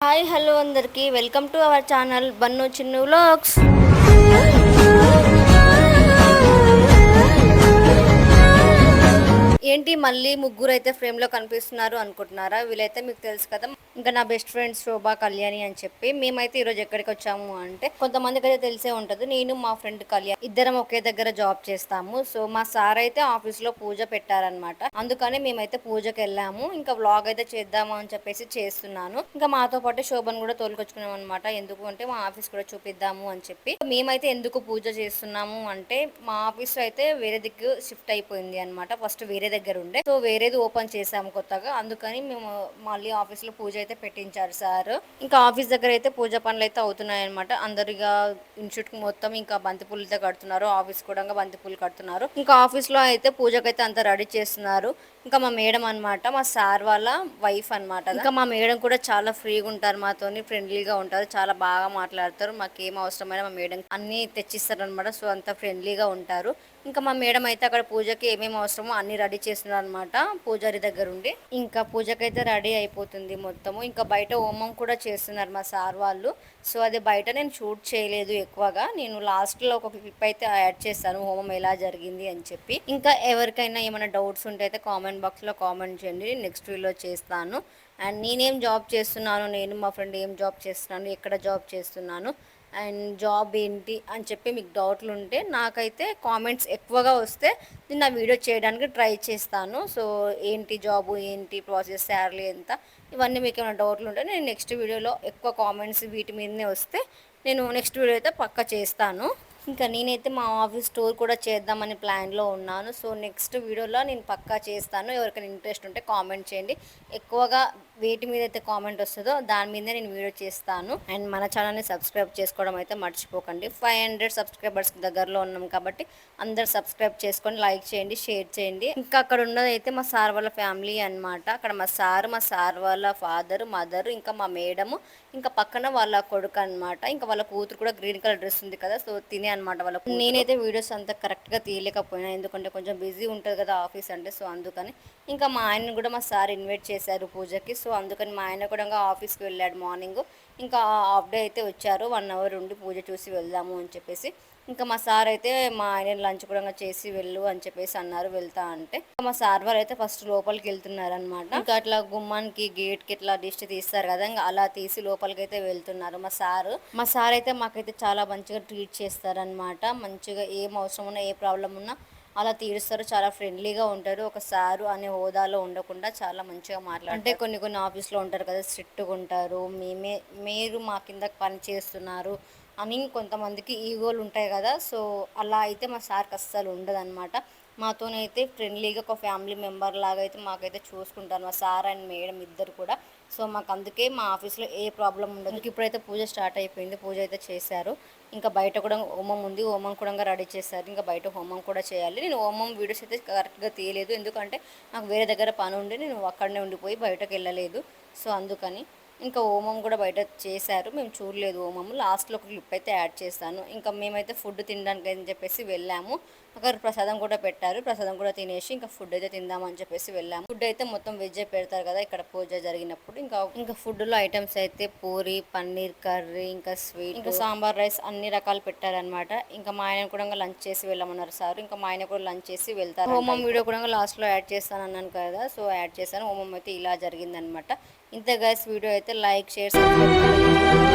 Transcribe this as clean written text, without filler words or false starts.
Hi hello అందరికీ welcome to our channel Bannu Chinnu vlogs. ఏంటి మళ్ళీ ముగ్గురు అయితే ఫ్రేమ్లో కనిపిస్తున్నారు అనుకుంటున్నారా? వీళ్ళైతే మీకు తెలుసు కదా, ఇంకా నా బెస్ట్ ఫ్రెండ్స్ శోభా కళ్యాణి అని చెప్పి. మేమైతే ఈరోజు ఎక్కడికి వచ్చాము అంటే, కొంతమందికి అయితే తెలిసే ఉంటుంది, నేను మా ఫ్రెండ్ కళ్యాణ్ ఇద్దరం ఒకే దగ్గర జాబ్ చేస్తాము. సో మా సార్ అయితే ఆఫీస్లో పూజ పెట్టారనమాట. అందుకని మేమైతే పూజకి వెళ్ళాము. ఇంకా వ్లాగ్ అయితే చేద్దాము అని చెప్పేసి చేస్తున్నాను. ఇంకా మాతో పాటు శోభను కూడా తోలుకొచ్చుకున్నాం అనమాట. ఎందుకు అంటే మా ఆఫీస్ కూడా చూపిద్దాము అని చెప్పి. మేమైతే ఎందుకు పూజ చేస్తున్నాము అంటే, మా ఆఫీస్ అయితే వేరే దిక్కు షిఫ్ట్ అయిపోయింది అనమాట. ఫస్ట్ వేరే దగ్గర ఉండే, సో వేరేది ఓపెన్ చేసాము కొత్తగా. అందుకని మేము మళ్ళీ ఆఫీస్ లో పూజ అయితే పెట్టించారు సార్. ఇంకా ఆఫీస్ దగ్గర అయితే పూజ పనులు అయితే అవుతున్నాయి అనమాట. అందరిగా ఇన్స్టిట్యూట్ మొత్తం ఇంకా బంతిపూలు అయితే కడుతున్నారు. ఆఫీస్ కూడా బంతిపూలు కడుతున్నారు. ఇంకా ఆఫీస్ లో అయితే పూజకైతే అంతా రెడీ చేస్తున్నారు. ఇంకా మా మేడం అనమాట, మా సార్ వాళ్ళ వైఫ్ అనమాట. ఇంకా మా మేడం కూడా చాలా ఫ్రీగా ఉంటారు, మాతోని ఫ్రెండ్లీగా ఉంటారు, చాలా బాగా మాట్లాడతారు. మాకు ఏం అవసరమైనా మా మేడం అన్ని తెచ్చిస్తారు అనమాట. సో అంత ఫ్రెండ్లీగా ఉంటారు. ఇంకా మా మేడం అయితే అక్కడ పూజకి ఏమేమి అవసరమో అన్ని రెడీ చేస్తున్నారు అనమాట, పూజారి దగ్గర ఉండి. ఇంకా పూజకైతే రెడీ అయిపోతుంది మొత్తము. ఇంకా బయట హోమం కూడా చేస్తున్నారు మా సార్ వాళ్ళు. సో అది బయట నేను షూట్ చేయలేదు ఎక్కువగా, నేను లాస్ట్ లో ఒక క్లిప్ అయితే యాడ్ చేస్తాను హోమం ఎలా జరిగింది అని చెప్పి. ఇంకా ఎవరికైనా ఏమైనా డౌట్స్ ఉంటే అయితే కామెంట్ బాక్స్ లో కామెంట్ చేయండి, నెక్స్ట్ వీడియోలో చేస్తాను. అండ్ నేనేం జాబ్ చేస్తున్నాను, నేను మా ఫ్రెండ్ ఏం జాబ్ చేస్తున్నాను, ఎక్కడ జాబ్ చేస్తున్నాను, అండ్ జాబ్ ఏంటి అని చెప్పి మీకు డౌట్లు ఉంటే నాకైతే కామెంట్స్ ఎక్కువగా వస్తే నేను ఆ వీడియో చేయడానికి ట్రై చేస్తాను. సో ఏంటి జాబు, ఏంటి ప్రాసెస్, శాలరీ ఎంత, ఇవన్నీ మీకు ఏమైనా డౌట్లు ఉంటే నేను నెక్స్ట్ వీడియోలో ఎక్కువ కామెంట్స్ వీటి మీదనే వస్తే నేను నెక్స్ట్ వీడియో అయితే పక్కా చేస్తాను. ఇంకా నేనైతే మా ఆఫీస్ టూర్ కూడా చేద్దామని ప్లాన్లో ఉన్నాను. సో నెక్స్ట్ వీడియోలో నేను పక్కా చేస్తాను. ఎవరికైనా ఇంట్రెస్ట్ ఉంటే కామెంట్ చేయండి. ఎక్కువగా వేటి మీద అయితే కామెంట్ వస్తుందో దాని మీదే నేను వీడియో చేస్తాను. అండ్ మన ఛానల్ని సబ్స్క్రైబ్ చేసుకోవడం అయితే మర్చిపోకండి. 500 సబ్స్క్రైబర్స్ దగ్గరలో ఉన్నాం కాబట్టి అందరు సబ్స్క్రైబ్ చేసుకొని లైక్ చేయండి, షేర్ చేయండి. ఇంకా అక్కడ ఉన్నది అయితే మా సార్ వాళ్ళ ఫ్యామిలీ అనమాట. అక్కడ మా సార్ వాళ్ళ ఫాదర్, మదర్, ఇంకా మా మేడము, ఇంకా పక్కన వాళ్ళ కొడుకు అనమాట. ఇంకా వాళ్ళ కూతురు కూడా గ్రీన్ కలర్ డ్రెస్ ఉంది కదా, సో తినే అనమాట వాళ్ళ కూతురు. నేనైతే వీడియోస్ అంతా కరెక్ట్గా తీయలేకపోయినా, ఎందుకంటే కొంచెం బిజీ ఉంటుంది కదా ఆఫీస్ అంటే. సో అందుకని ఇంకా మా ఆయనను కూడా మా సార్ ఇన్వైట్ చేశారు పూజకి. సో అందుకని మా ఆయన కూడా ఆఫీస్కి వెళ్ళాడు మార్నింగ్. ఇంకా హాఫ్ డే అయితే వచ్చారు, 1 అవర్ ఉండి పూజ చూసి వెళ్దాము అని చెప్పేసి. ఇంకా మా సార్ అయితే మా ఆయన లంచ్ కూడా చేసి వెళ్ళు అని చెప్పేసి అన్నారు, వెళ్తా అంటే. మా సార్ వాళ్ళు అయితే ఫస్ట్ లోపలికి వెళ్తున్నారు అనమాట. ఇంకా అట్లా గుమ్మానికి గేట్కి ఇట్లా దిష్టి తీస్తారు కదా, ఇంకా అలా తీసి లోపలికి అయితే వెళ్తున్నారు మా సార్ అయితే మాకైతే చాలా మంచిగా ట్రీట్ చేస్తారనమాట. మంచిగా ఏం అవసరం ఉన్నా, ఏ ప్రాబ్లం ఉన్నా అలా తీరుస్తారు. చాలా ఫ్రెండ్లీగా ఉంటారు. ఒక సారు అనే హోదాలో ఉండకుండా చాలా మంచిగా మాట్లాడారు. అంటే కొన్ని ఆఫీస్లో ఉంటారు కదా, స్ట్రిక్ట్గా ఉంటారు, మీరు మా కింద పని చేస్తున్నారు అని కొంతమందికి ఈగోలు ఉంటాయి కదా. సో అలా అయితే మా సార్కి అస్సలు ఉండదన్నమాట. మాతోనైతే ఫ్రెండ్లీగా ఒక ఫ్యామిలీ మెంబర్ లాగా అయితే మాకైతే చూసుకుంటారు మా సార్ అండ్ మేడం ఇద్దరు కూడా. సో మాకు అందుకే మా ఆఫీస్లో ఏ ప్రాబ్లం ఉండదు. ఇప్పుడైతే పూజ స్టార్ట్ అయిపోయింది, పూజ అయితే చేశారు. ఇంకా బయట కూడా హోమం ఉంది, హోమం కూడా రెడీ చేశారు. ఇంకా బయట హోమం కూడా చేయాలి. నేను హోమం వీడియోస్ అయితే కరెక్ట్గా తీయలేదు, ఎందుకంటే నాకు వేరే దగ్గర పని ఉండి నేను అక్కడనే ఉండిపోయి బయటకు వెళ్ళలేదు. సో అందుకని ఇంకా హోమం కూడా బయట చేశారు, మేము చూడలేదు హోమము. లాస్ట్లో ఒక క్లిప్ అయితే యాడ్ చేస్తాను. ఇంకా మేమైతే ఫుడ్ తినడానికి అని చెప్పేసి వెళ్ళాము. అక్కడ ప్రసాదం కూడా పెట్టారు, ప్రసాదం కూడా తినేసి ఇంకా ఫుడ్ అయితే తిందామని చెప్పేసి వెళ్ళాము. ఫుడ్ అయితే మొత్తం వెజ్ పెడతారు కదా ఇక్కడ పూజ జరిగినప్పుడు. ఇంకా ఫుడ్లో ఐటమ్స్ అయితే పూరి, పన్నీర్ కర్రీ, ఇంకా స్వీట్, ఇంకా సాంబార్ రైస్ అన్ని రకాలు పెట్టారనమాట. ఇంకా మా ఆయన కూడా లంచ్ చేసి వెళ్ళమన్నారు సార్. ఇంకా మా ఆయన కూడా లంచ్ చేసి వెళ్తారు. హోమం వీడియో కూడా లాస్ట్లో యాడ్ చేస్తాను అన్నాను కదా, సో యాడ్ చేశాను. హోమం అయితే ఇలా జరిగిందనమాట. ఇంత గైస్, వీడియో అయితే లైక్, షేర్, సబ్స్క్రైబ్